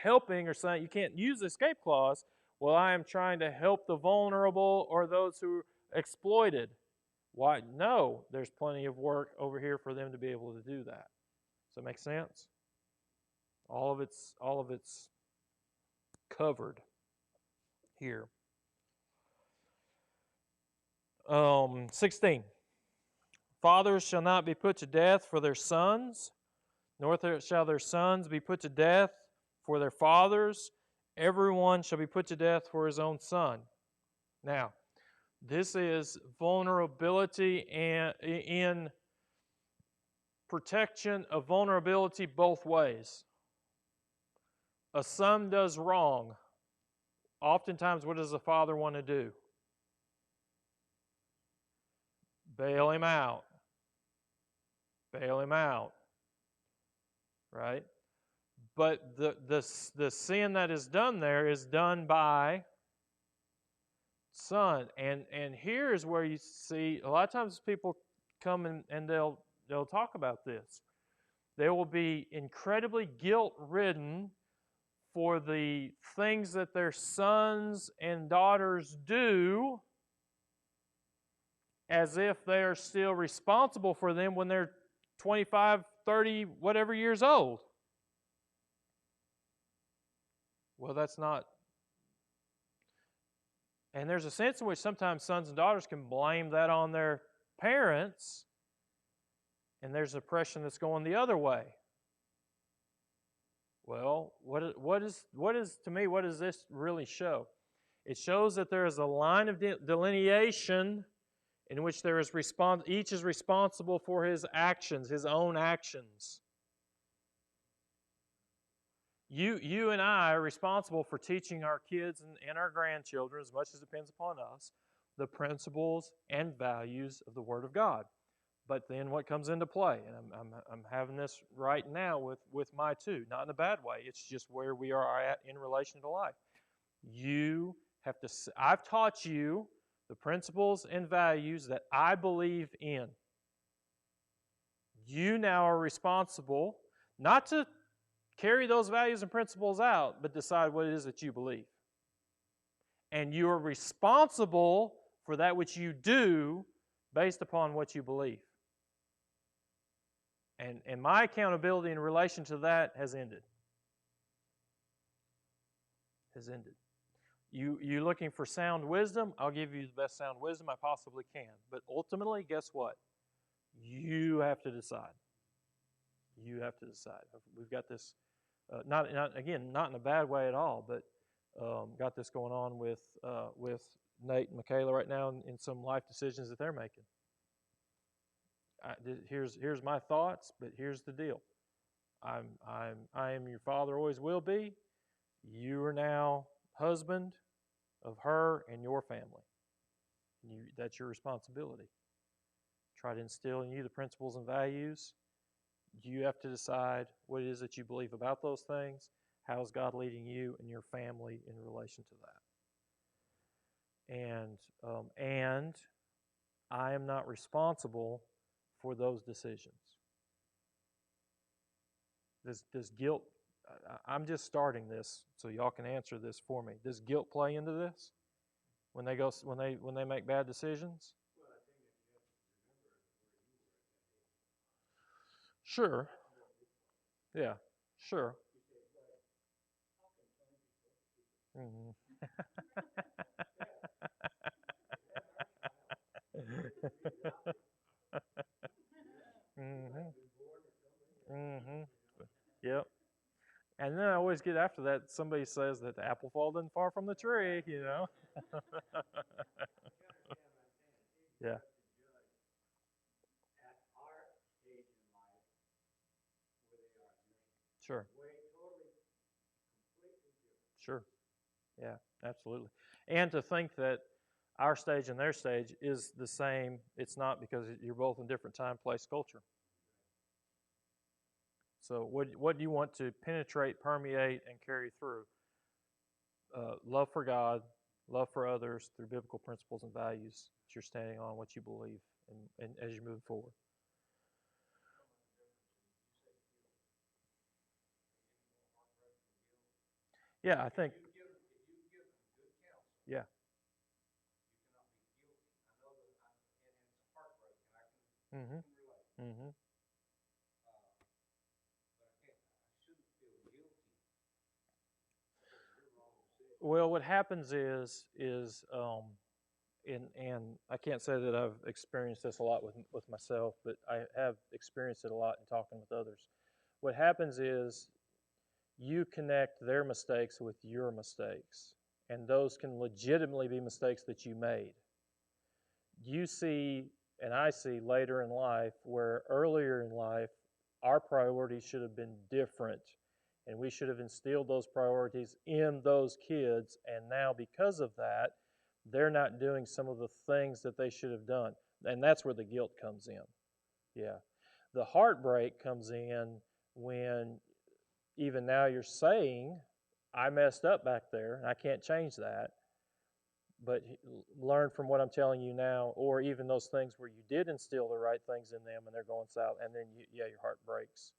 helping, or saying you can't use the escape clause. Well, I am trying to help the vulnerable or those who are exploited. Why? No, there's plenty of work over here for them to be able to do that. Does that make sense? All of it's covered here. 16. Fathers shall not be put to death for their sons, nor shall their sons be put to death for their fathers. Everyone shall be put to death for his own son. Now, this is vulnerability and in protection of vulnerability both ways. A son does wrong. Oftentimes, what does the father want to do? Bail him out. Bail him out. Right? But the sin that is done there is done by son. And here's where you see a lot of times people come and they'll talk about this. They will be incredibly guilt-ridden for the things that their sons and daughters do, as if they are still responsible for them when they're 25, 30, whatever years old. Well, that's not. And there's a sense in which sometimes sons and daughters can blame that on their parents, and there's oppression that's going the other way. Well, what does this really show? It shows that there is a line of delineation in which each is responsible for his actions, his own actions. You and I are responsible for teaching our kids and our grandchildren, as much as it depends upon us, the principles and values of the Word of God. But then what comes into play? And I'm having this right now with my two, not in a bad way. It's just where we are at in relation to life. You have to. I've taught you the principles and values that I believe in. You now are responsible not to carry those values and principles out, but decide what it is that you believe. And you are responsible for that which you do based upon what you believe. And my accountability in relation to that has ended. Has ended. You looking for sound wisdom? I'll give you the best sound wisdom I possibly can. But ultimately, guess what? You have to decide. You have to decide. We've got this, not in a bad way at all, but got this going on with Nate and Michaela right now in some life decisions that they're making. Here's my thoughts, but here's the deal. I am your father, always will be. You are now husband of her and your family. That's your responsibility. Try to instill in you the principles and values. You have to decide what it is that you believe about those things. How is God leading you and your family in relation to that? And I am not responsible for those decisions. Does guilt? I'm just starting this, so y'all can answer this for me. Does guilt play into this when they make bad decisions? Well, I think that you have to remember where you were at that age. Sure. Yeah. Sure. You say, well, how can 20 people Mm-hmm. Mm-hmm. Mm-hmm. Yep. And then I always get after that, somebody says that the apple falls isn't far from the tree, you know. Yeah. At our stage in life, where they are now, Sure. way totally, completely different. Sure. Yeah, absolutely. And to think that our stage and their stage is the same. It's not, because you're both in different time, place, culture. So what do you want to penetrate, permeate, and carry through? Love for God, love for others through biblical principles and values that you're standing on, what you believe, and as you move forward. Yeah, I think. Yeah. Mhm. Mhm. Well, what happens is and I can't say that I've experienced this a lot with myself, but I have experienced it a lot in talking with others. What happens is you connect their mistakes with your mistakes, and those can legitimately be mistakes that you made. You see, and I see later in life, where earlier in life our priorities should have been different, and we should have instilled those priorities in those kids, and now because of that, they're not doing some of the things that they should have done. And that's where the guilt comes in. Yeah. The heartbreak comes in when even now you're saying, I messed up back there and I can't change that. But learn from what I'm telling you now, or even those things where you did instill the right things in them and they're going south, and then your heart breaks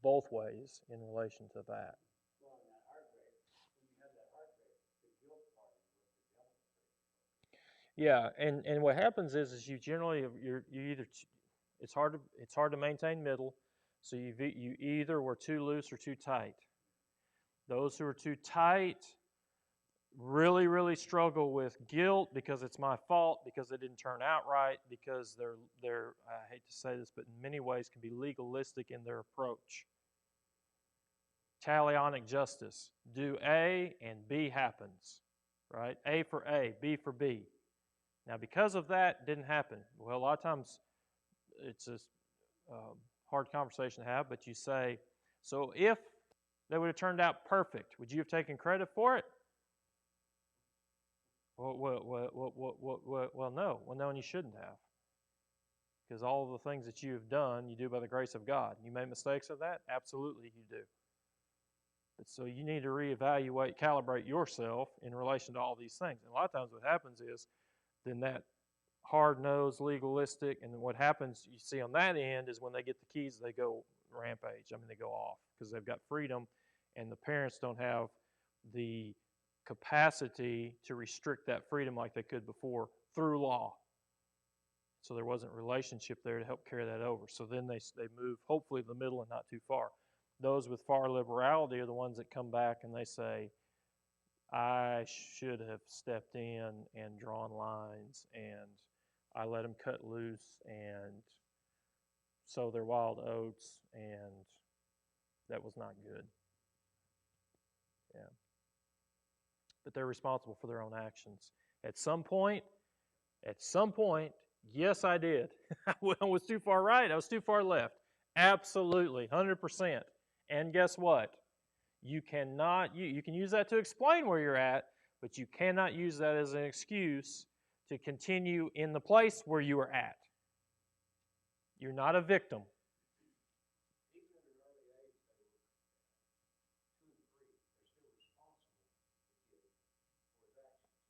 both ways in relation to that. Well, and that heartbreak, when you have that heartbreak, the guilt part is what the devil brings. Yeah, and what happens is you generally you either it's hard to maintain middle, so you either were too loose or too tight. Those who are too tight really struggle with guilt because it's my fault, because it didn't turn out right, because they're I hate to say this, but in many ways can be legalistic in their approach. Talionic justice. Do A and B happens, right? A for A, B for B. Now, because of that, it didn't happen. Well, a lot of times it's a hard conversation to have, but you say, so if they would have turned out perfect, would you have taken credit for it? Well, no. Well, no, and you shouldn't have. Because all the things that you have done, you do by the grace of God. You made mistakes of that? Absolutely, you do. But so you need to reevaluate, calibrate yourself in relation to all these things. And a lot of times what happens is then that hard-nosed, legalistic, and what happens you see on that end is when they get the keys, they go rampage. I mean, they go off because they've got freedom, and the parents don't have the capacity to restrict that freedom like they could before through law. So there wasn't relationship there to help carry that over. So then they move, hopefully, to the middle and not too far. Those with far liberality are the ones that come back and they say, I should have stepped in and drawn lines, and I let them cut loose and sow their wild oats, and that was not good. Yeah. But they're responsible for their own actions. At some point, yes, I did. I was too far right. I was too far left. Absolutely, 100%. And guess what? You cannot, you can use that to explain where you're at, but you cannot use that as an excuse to continue in the place where you are at. You're not a victim. Even at an early age, they were 2 and 3, they're still responsible for his actions.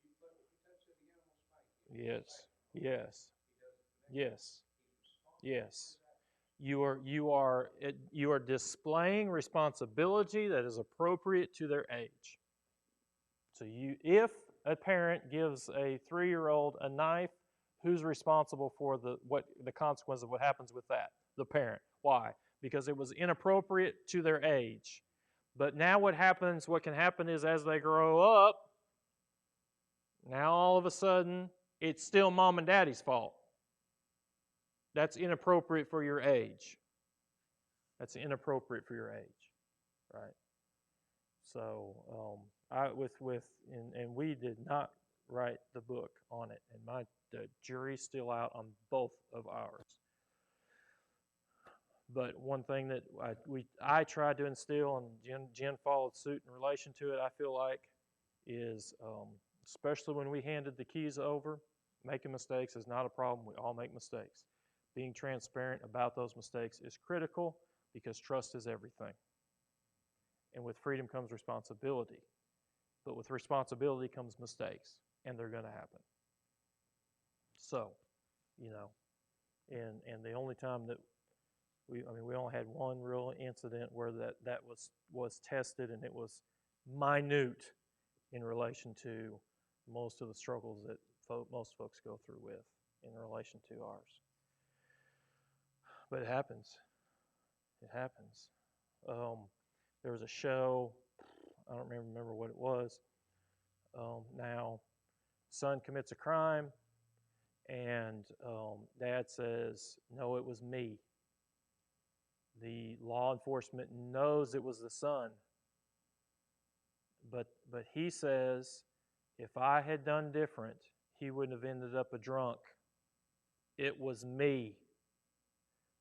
If you touch the animal spike, Yes. Yes. he does Yes. Yes. You are displaying responsibility that is appropriate to their age. So if a parent gives a 3-year-old a knife, who's responsible for the consequence of what happens with that? The parent. Why? Because it was inappropriate to their age. But now what can happen is as they grow up, now all of a sudden it's still mom and daddy's fault. That's inappropriate for your age. That's inappropriate for your age, right? So and we did not write the book on it, and the jury's still out on both of ours. But one thing that I tried to instill, and Jen followed suit in relation to it, I feel like, is especially when we handed the keys over. Making mistakes is not a problem. We all make mistakes. Being transparent about those mistakes is critical because trust is everything. And with freedom comes responsibility. But with responsibility comes mistakes, and they're going to happen. So, and the only time that we only had one real incident where that was tested, and it was minute in relation to most of the struggles that most folks go through with in relation to ours. But it happens. It happens. There was a show, I don't remember what it was. Now, son commits a crime, and dad says, "No, it was me." The law enforcement knows it was the son, but he says, if I had done different, he wouldn't have ended up a drunk. It was me.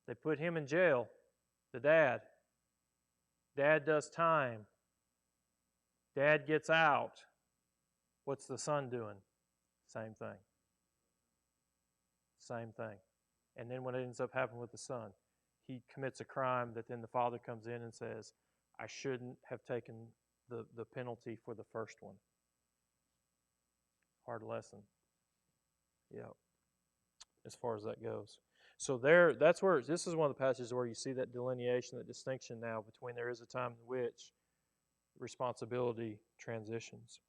They put him in jail, the dad. Dad does time. Dad gets out. What's the son doing? Same thing. Same thing. And then what ends up happening with the son? He commits a crime that then the father comes in and says, I shouldn't have taken the penalty for the first one. Hard lesson. Yeah. As far as that goes. So this is one of the passages where you see that delineation, that distinction now between there is a time in which responsibility transitions.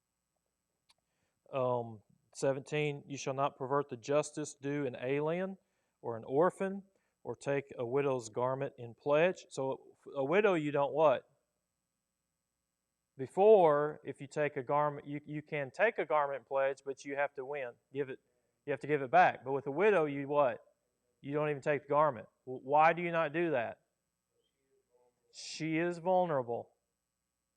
17, you shall not pervert the justice due an alien or an orphan, or take a widow's garment in pledge. So a widow you don't what? Before, if you take a garment, you can take a garment in pledge, but you have to you have to give it back. But with a widow, you what? You don't even take the garment. Why do you not do that? She is vulnerable.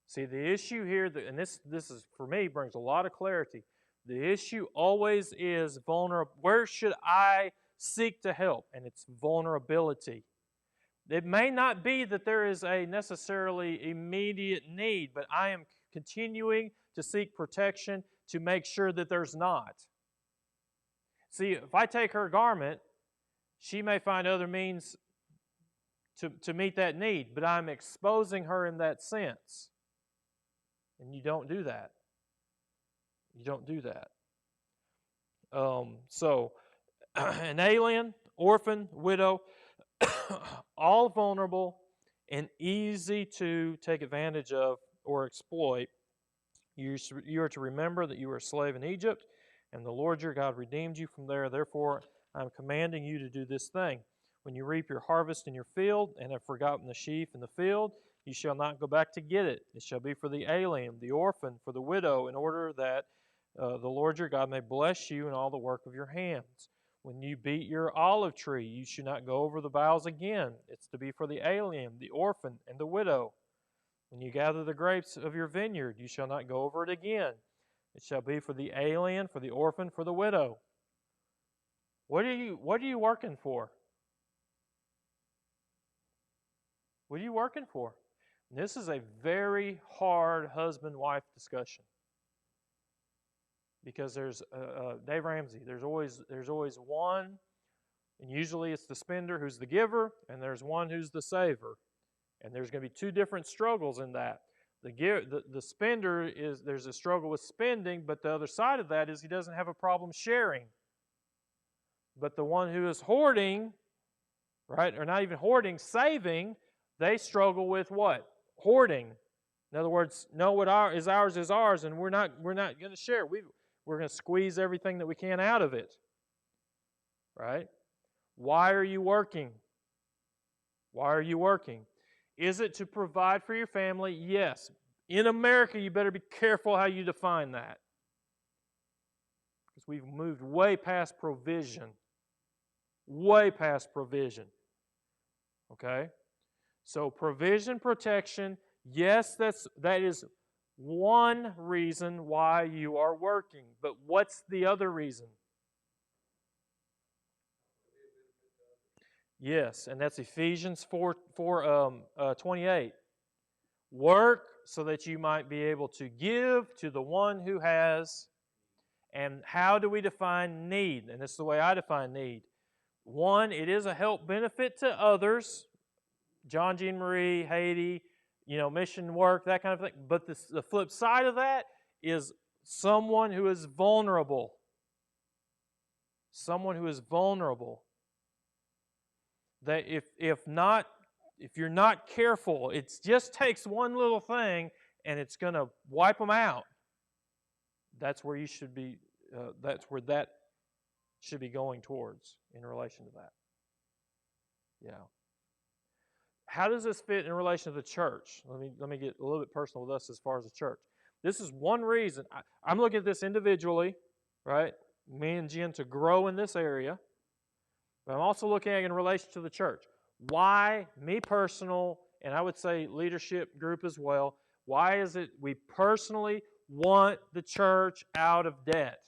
See, the issue here, and this is, for me, brings a lot of clarity. The issue always is vulnerable. Where should I seek to help? And it's vulnerability. It may not be that there is a necessarily immediate need, but I am continuing to seek protection to make sure that there's not. See, if I take her garment, she may find other means to meet that need, but I'm exposing her in that sense. And you don't do that. You don't do that. So, an alien, orphan, widow, all vulnerable and easy to take advantage of or exploit. You are to remember that you were a slave in Egypt, and the Lord your God redeemed you from there. Therefore, I am commanding you to do this thing. When you reap your harvest in your field and have forgotten the sheaf in the field, you shall not go back to get it. It shall be for the alien, the orphan, for the widow, in order that the Lord your God may bless you in all the work of your hands. When you beat your olive tree, you should not go over the boughs again. It's to be for the alien, the orphan, and the widow. When you gather the grapes of your vineyard, you shall not go over it again. It shall be for the alien, for the orphan, for the widow. What are you working for? What are you working for? And this is a very hard husband-wife discussion. Because there's Dave Ramsey. There's always one, and usually it's the spender who's the giver, and there's one who's the saver. And there's going to be two different struggles in that. The spender there's a struggle with spending, but the other side of that is he doesn't have a problem sharing. But the one who is hoarding, right, or not even hoarding, saving, they struggle with what? Hoarding. In other words, know what is ours, and we're not going to share. We're going to squeeze everything that we can out of it. Right? Why are you working? Why are you working? Is it to provide for your family? Yes. In America, you better be careful how you define that. Because we've moved way past provision. Way past provision. Okay? So provision, protection, yes, that is one reason why you are working. But what's the other reason? Yes, and that's Ephesians 4:28. Work so that you might be able to give to the one who has And how do we define need? And this is the way I define need. One, it is a help benefit to others. John, Jean Marie, Haiti, mission work, that kind of thing. But the flip side of that is someone who is vulnerable. Someone who is vulnerable. That if you're not careful, it just takes one little thing and it's going to wipe them out. That's where you should be. That's where that should be going towards in relation to that. Yeah. How does this fit in relation to the church? Let me get a little bit personal with us as far as the church. This is one reason. I'm looking at this individually, right? Me and Jen to grow in this area. But I'm also looking at it in relation to the church. Why, me personal, and I would say leadership group as well, why is it we personally want the church out of debt?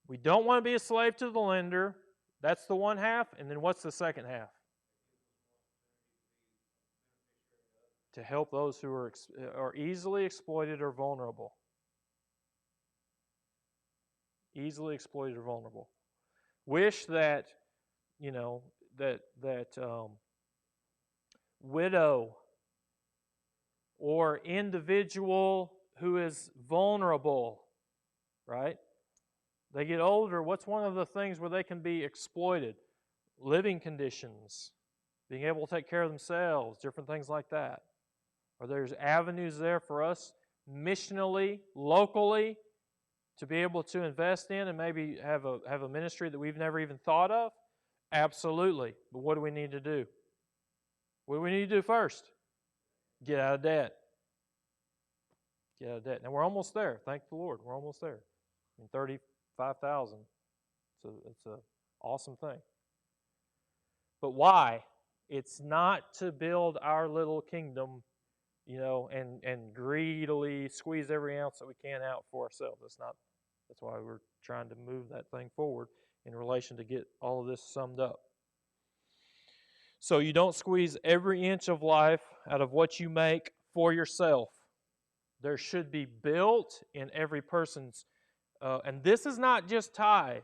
We don't want to be a slave to the lender. That's the one half. And then what's the second half? To help those who are easily exploited or vulnerable. Easily exploited or vulnerable. Wish that, that widow or individual who is vulnerable, right? They get older. What's one of the things where they can be exploited? Living conditions, being able to take care of themselves, different things like that. Or there's avenues there for us missionally, locally, to be able to invest in and maybe have a ministry that we've never even thought of? Absolutely. But what do we need to do? What do we need to do first? Get out of debt. Get out of debt. Now we're almost there. Thank the Lord. We're almost there. 35,000. So it's an awesome thing. But why? It's not to build our little kingdom, and greedily squeeze every ounce that we can out for ourselves. That's why we're trying to move that thing forward in relation to get all of this summed up. So you don't squeeze every inch of life out of what you make for yourself. There should be built in every person's, and this is not just tithe,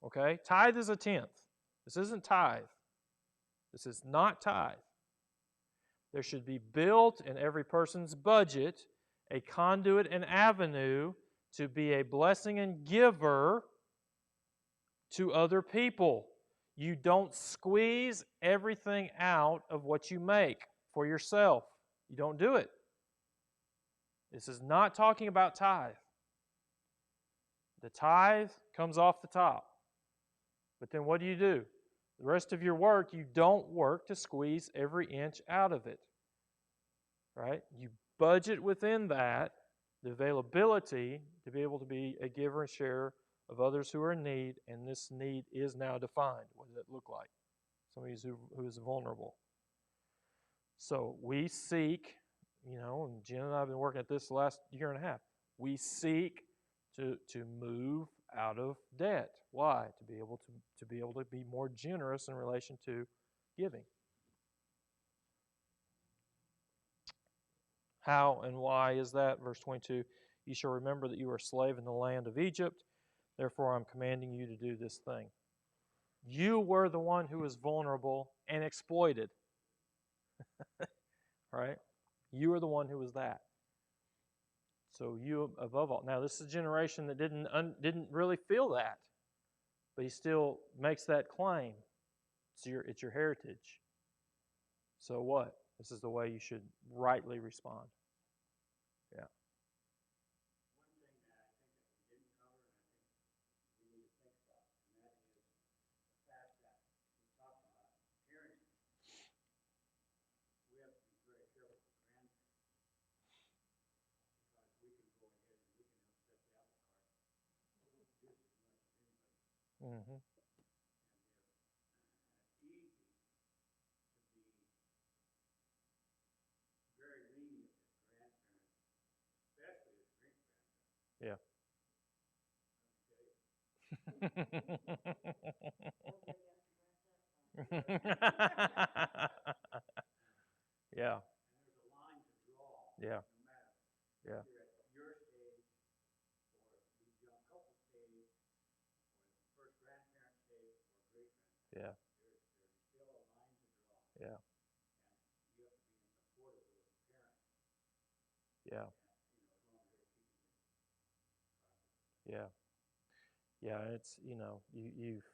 okay? Tithe is a tenth. This isn't tithe. This is not tithe. There should be built in every person's budget a conduit and avenue to be a blessing and giver to other people. You don't squeeze everything out of what you make for yourself. You don't do it. This is not talking about tithe. The tithe comes off the top. But then what do? The rest of your work, you don't work to squeeze every inch out of it. Right? You budget within that the availability to be able to be a giver and sharer of others who are in need, and this need is now defined. What does it look like? Somebody who is vulnerable. So we seek, and Jen and I have been working at this the last year and a half. We seek to move out of debt. Why? To be able to be more generous in relation to giving. How and why is that? Verse 22, you shall remember that you are a slave in the land of Egypt. Therefore, I'm commanding you to do this thing. You were the one who was vulnerable and exploited. Right? You were the one who was that. So you above all. Now, this is a generation that didn't really feel that, but he still makes that claim. It's your heritage. So what? This is the way you should rightly respond. Yeah. One thing that I think that we didn't cover, and I think we need to think about, and that is the fact that we talked about parenting. We have to be very careful with grandparents, because we can go ahead and we can upset the apple cart just as much as anybody. Mm-hmm. And it's easy to be very lenient as grandparents, especially as great grandparents. Yeah. Yeah. And there's a line to draw. Yeah. Yeah. And you have to be supportive of a parent, Yeah. and, as long as they're keeping it proper. Yeah. Yeah. It's, you've,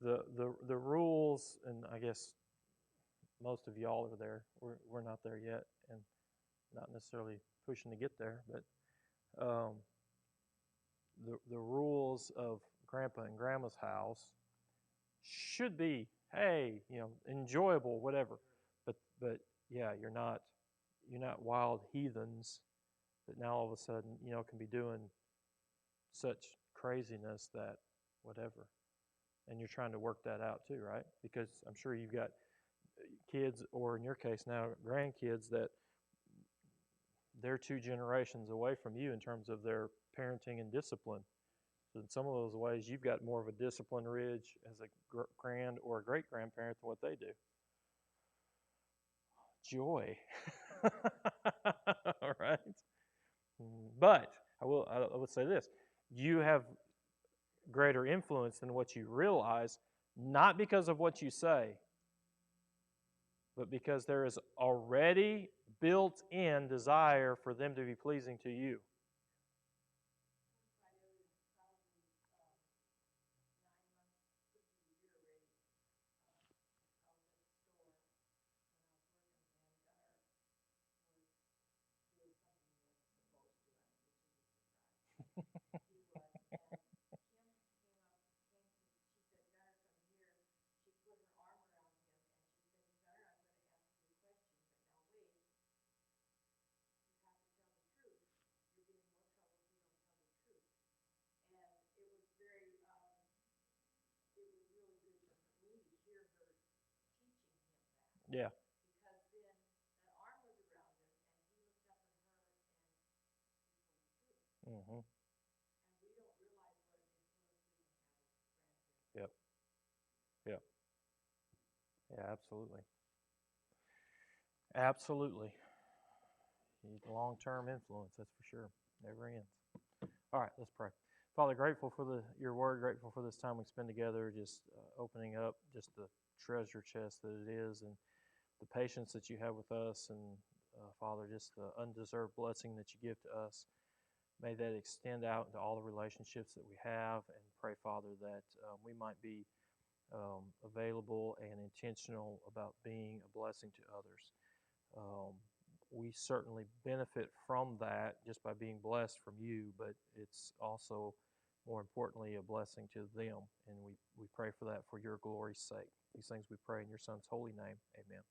the rules, and I guess most of y'all are there. We're not there yet, and not necessarily pushing to get there, but the rules of grandpa and grandma's house should be, hey, enjoyable, whatever. But yeah, you're not wild heathens that now all of a sudden, can be doing such craziness that whatever. And you're trying to work that out too, right? Because I'm sure you've got kids, or in your case now, grandkids, that they're 2 generations away from you in terms of their parenting and discipline. So in some of those ways, you've got more of a discipline ridge as a grand or a great grandparent than what they do. Joy. All right. But I would say this: you have greater influence than what you realize, not because of what you say, but because there is already built in desire for them to be pleasing to you. Yeah. Mm-hmm. Yep. Yep. Yeah, absolutely. Absolutely. Long-term influence, that's for sure. Never ends. All right, let's pray. Father, grateful for your word, grateful for this time we spend together, just opening up just the treasure chest that it is, and the patience that you have with us, and Father, just the undeserved blessing that you give to us. May that extend out into all the relationships that we have, and pray, Father, that we might be available and intentional about being a blessing to others. Um, we certainly benefit from that just by being blessed from you, but it's also, more importantly, a blessing to them. And we pray for that for your glory's sake. These things we pray in your Son's holy name. Amen.